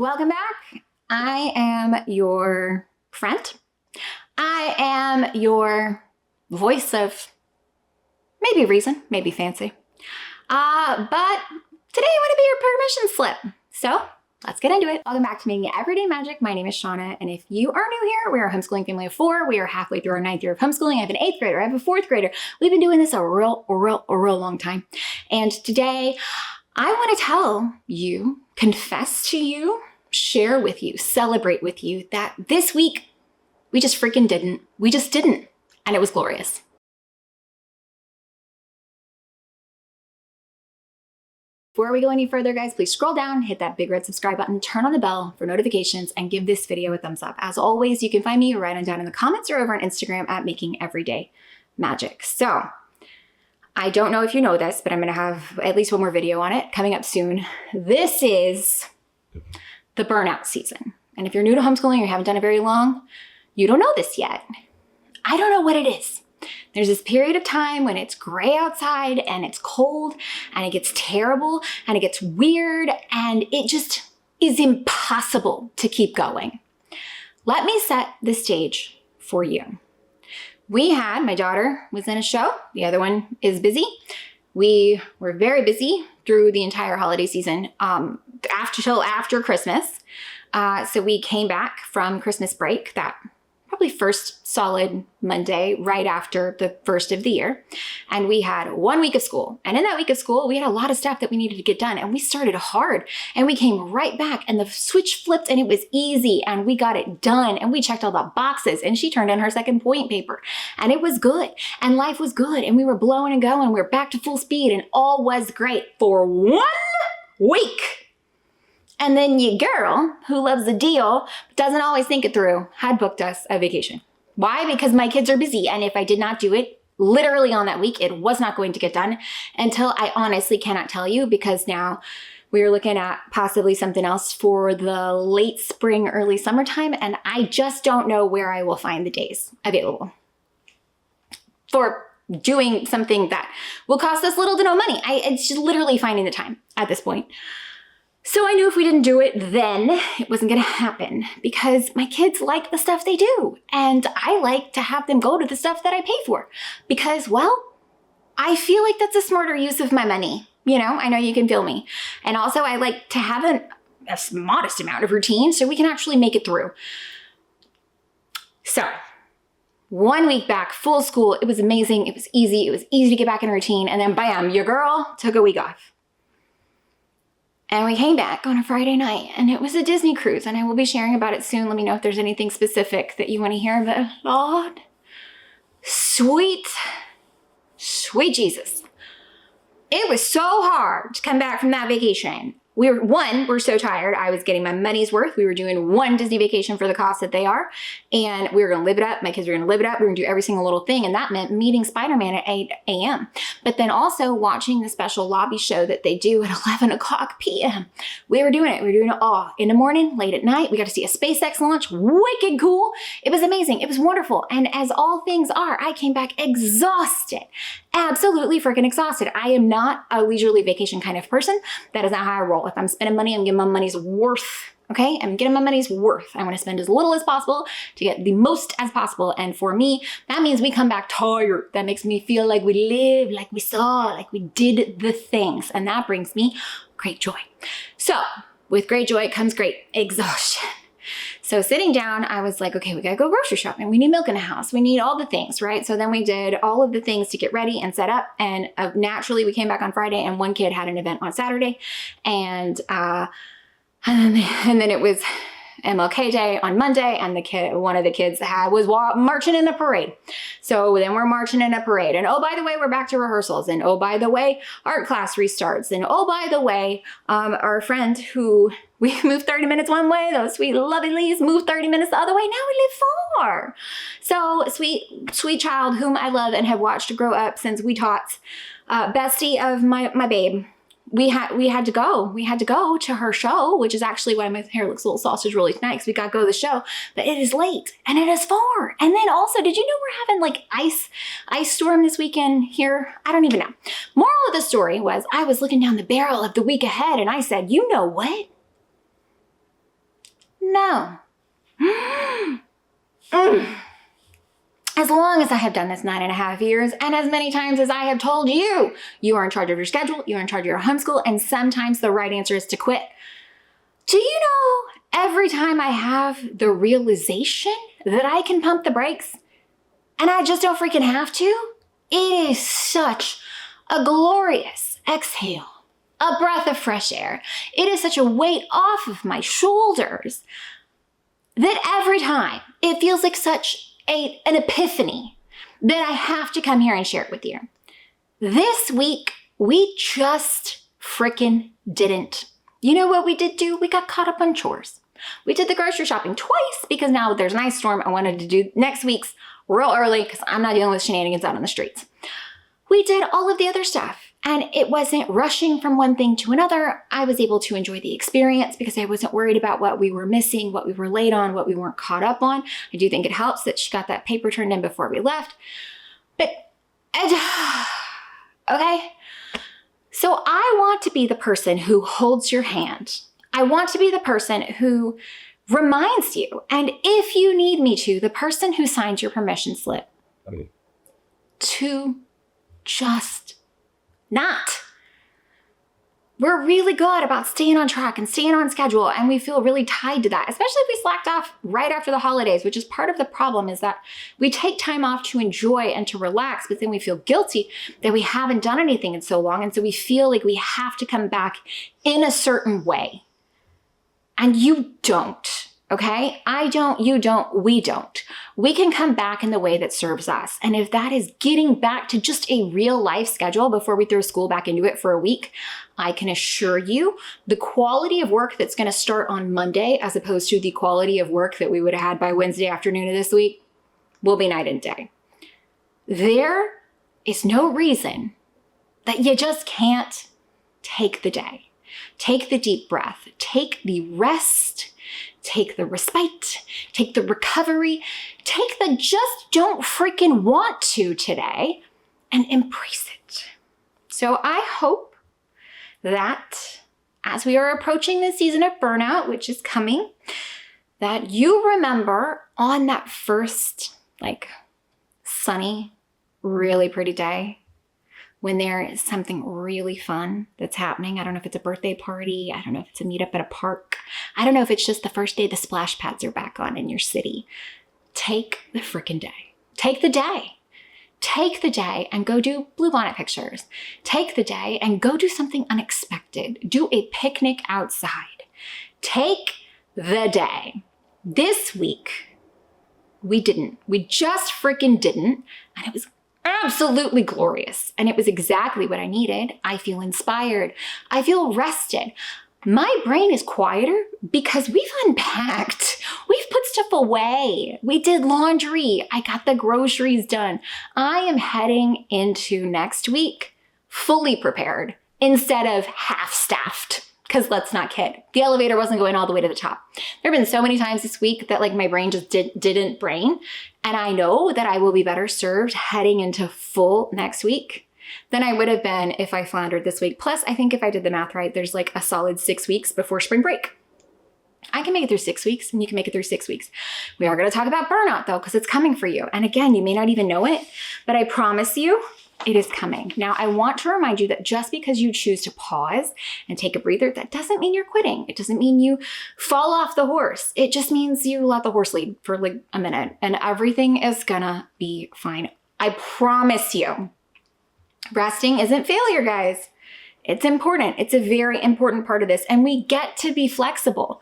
Welcome back. I am your friend. I am your voice of maybe reason, maybe fancy. But today I want to be your permission slip. So let's get into it. Welcome back to Making Everyday Magic. My name is Shanna, and if you are new here, we are a homeschooling family of 4. We are halfway through our 9th year of homeschooling. I have an 8th grader. I have a 4th grader. We've been doing this a real long time. And today I want to tell you, confess to you, share with you, celebrate with you that this week we just freaking didn't. We just didn't. And it was glorious. Before we go any further, guys, please scroll down, hit that big red subscribe button, turn on the bell for notifications, and give this video a thumbs up. As always, you can find me right on down in the comments or over on Instagram at Making Everyday Magic. So I don't know if you know this, but I'm going to have at least one more video on it coming up soon. This is the burnout season. And if you're new to homeschooling or you haven't done it very long, you don't know this yet. I don't know what it is. There's this period of time when it's gray outside and it's cold and it gets terrible and it gets weird and it just is impossible to keep going. Let me set the stage for you. My daughter was in a show. The other one is busy. We were very busy through the entire holiday season till after Christmas. So we came back from Christmas break, that probably first solid Monday right after the first of the year. And we had 1 week of school. And in that week of school, we had a lot of stuff that we needed to get done. And we started hard and we came right back and the switch flipped and it was easy and we got it done and we checked all the boxes and she turned in her second point paper and it was good and life was good and we were blowing and going. We were back to full speed and all was great for 1 week. And then your girl, who loves a deal, but doesn't always think it through, had booked us a vacation. Why? Because my kids are busy. And if I did not do it literally on that week, it was not going to get done until I honestly cannot tell you, because now we are looking at possibly something else for the late spring, early summertime. And I just don't know where I will find the days available for doing something that will cost us little to no money. It's just literally finding the time at this point. So I knew if we didn't do it then, it wasn't gonna happen because my kids like the stuff they do. And I like to have them go to the stuff that I pay for because, well, I feel like that's a smarter use of my money. You know, I know you can feel me. And also I like to have a modest amount of routine so we can actually make it through. So 1 week back, full school, it was amazing. It was easy to get back in a routine. And then bam, your girl took a week off. And we came back on a Friday night and it was a Disney cruise and I will be sharing about it soon. Let me know if there's anything specific that you want to hear about. Lord, sweet Jesus. It was so hard to come back from that vacation. We're so tired. I was getting my money's worth. We were doing one Disney vacation for the cost that they are. And we were going to live it up. My kids were going to live it up. We were going to do every single little thing. And that meant meeting Spider-Man at 8 a.m. But then also watching the special lobby show that they do at 11 o'clock p.m. We were doing it. We were doing it all in the morning, late at night. We got to see a SpaceX launch. Wicked cool. It was amazing. It was wonderful. And as all things are, I came back exhausted. Absolutely freaking exhausted. I am not a leisurely vacation kind of person. That is not how I roll. If I'm spending money, I'm getting my money's worth. Okay, I'm getting my money's worth. I want to spend as little as possible to get the most as possible. And for me, that means we come back tired. That makes me feel like we lived, like we saw, like we did the things. And that brings me great joy. So with great joy comes great exhaustion. So sitting down, I was like, okay, we gotta go grocery shopping. We need milk in the house. We need all the things, right? So then we did all of the things to get ready and set up. And naturally, we came back on Friday and one kid had an event on Saturday. And then it was MLK Day on Monday, and one of the kids was marching in the parade. So then we're marching in a parade, and oh, by the way, we're back to rehearsals, and oh, by the way, art class restarts, and oh, by the way, our friend who we moved 30 minutes one way, those sweet lovelies moved 30 minutes the other way. Now we live far. So sweet child whom I love and have watched grow up since we taught, bestie of my babe. We had to go to her show, which is actually why my hair looks a little sausage rolly tonight, because we got to go to the show, but it is late and it is far. And then also, did you know we're having like ice storm this weekend here? I don't even know. Moral of the story was I was looking down the barrel of the week ahead and I said, you know what? know, as long as I have done this 9.5 years, and as many times as I have told you, you are in charge of your schedule, you are in charge of your homeschool, and sometimes the right answer is to quit. Do you know, every time I have the realization that I can pump the brakes and I just don't freaking have to, it is such a glorious exhale, a breath of fresh air. It is such a weight off of my shoulders that every time it feels like such an epiphany that I have to come here and share it with you. This week, we just freaking didn't. You know what we did do? We got caught up on chores. We did the grocery shopping twice because now there's an ice storm. I wanted to do next week's real early because I'm not dealing with shenanigans out on the streets. We did all of the other stuff and it wasn't rushing from one thing to another. I was able to enjoy the experience because I wasn't worried about what we were missing, what we were late on, what we weren't caught up on. I do think it helps that she got that paper turned in before we left. But, okay. So I want to be the person who holds your hand. I want to be the person who reminds you, and if you need me to, the person who signs your permission slip to just not. We're really good about staying on track and staying on schedule, and we feel really tied to that, especially if we slacked off right after the holidays, which is part of the problem, is that we take time off to enjoy and to relax, but then we feel guilty that we haven't done anything in so long, and so we feel like we have to come back in a certain way. And you don't, okay? I don't, you don't, we don't. We can come back in the way that serves us. And if that is getting back to just a real life schedule before we throw school back into it for a week, I can assure you the quality of work that's going to start on Monday as opposed to the quality of work that we would have had by Wednesday afternoon of this week will be night and day. There is no reason that you just can't take the day. Take the deep breath, take the rest, take the respite, take the recovery, take the just don't freaking want to today and embrace it. So I hope that as we are approaching the season of burnout, which is coming, that you remember on that first sunny, really pretty day, when there is something really fun that's happening. I don't know if it's a birthday party. I don't know if it's a meetup at a park. I don't know if it's just the first day the splash pads are back on in your city. Take the frickin' day. Take the day. Take the day and go do bluebonnet pictures. Take the day and go do something unexpected. Do a picnic outside. Take the day. This week, we didn't. We just freaking didn't. And it was absolutely glorious. And it was exactly what I needed. I feel inspired. I feel rested. My brain is quieter because we've unpacked. We've put stuff away. We did laundry. I got the groceries done. I am heading into next week fully prepared instead of half-staffed. Because let's not kid, the elevator wasn't going all the way to the top. There have been so many times this week that my brain just didn't brain. And I know that I will be better served heading into full next week than I would have been if I floundered this week. Plus, I think if I did the math right, there's a solid 6 weeks before spring break. I can make it through 6 weeks and you can make it through 6 weeks. We are going to talk about burnout though, because it's coming for you. And again, you may not even know it, but I promise you, it is coming. Now, I want to remind you that just because you choose to pause and take a breather, that doesn't mean you're quitting. It doesn't mean you fall off the horse. It just means you let the horse lead for a minute and everything is gonna be fine. I promise you. Resting isn't failure, guys. It's important. It's a very important part of this. And we get to be flexible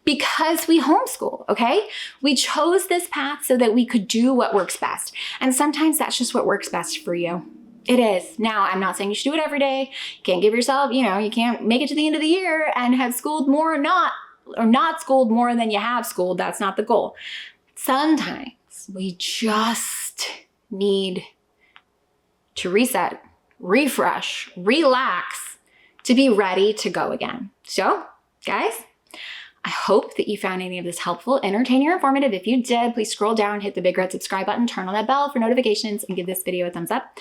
because we homeschool, okay? We chose this path so that we could do what works best. And sometimes that's just what works best for you. It is. Now, I'm not saying you should do it every day. You can't give yourself, you can't make it to the end of the year and have schooled more or not schooled more than you have schooled. That's not the goal. Sometimes we just need to reset, refresh, relax to be ready to go again. So, guys, I hope that you found any of this helpful, entertaining, or informative. If you did, please scroll down, hit the big red subscribe button, turn on that bell for notifications, and give this video a thumbs up.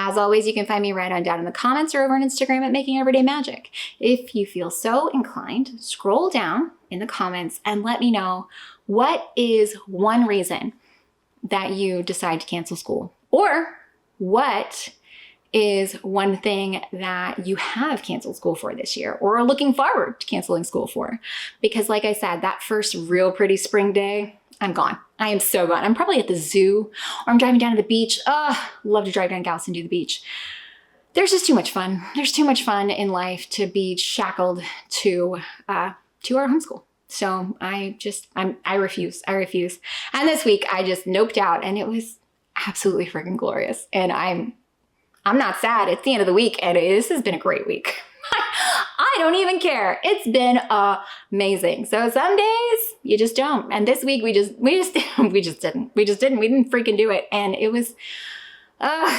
As always, you can find me right on down in the comments or over on Instagram at Making Everyday Magic. If you feel so inclined, scroll down in the comments and let me know what is one reason that you decide to cancel school, or what is one thing that you have canceled school for this year or are looking forward to canceling school for. Because like I said, that first real pretty spring day, I'm gone. I am so gone. I'm probably at the zoo or I'm driving down to the beach. Love to drive down to Galveston to the beach. There's just too much fun. There's too much fun in life to be shackled to our homeschool. So I refuse. And this week I just noped out and it was absolutely freaking glorious. And I'm not sad. It's the end of the week and this has been a great week. I don't even care. It's been amazing. So some days you just don't. And this week we just didn't. We didn't freaking do it. And it was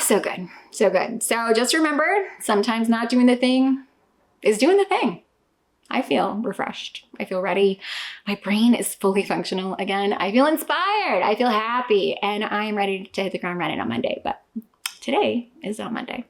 so good. So good. So just remember, sometimes not doing the thing is doing the thing. I feel refreshed. I feel ready. My brain is fully functional again. I feel inspired. I feel happy. And I am ready to hit the ground running on Monday. But today is not Monday.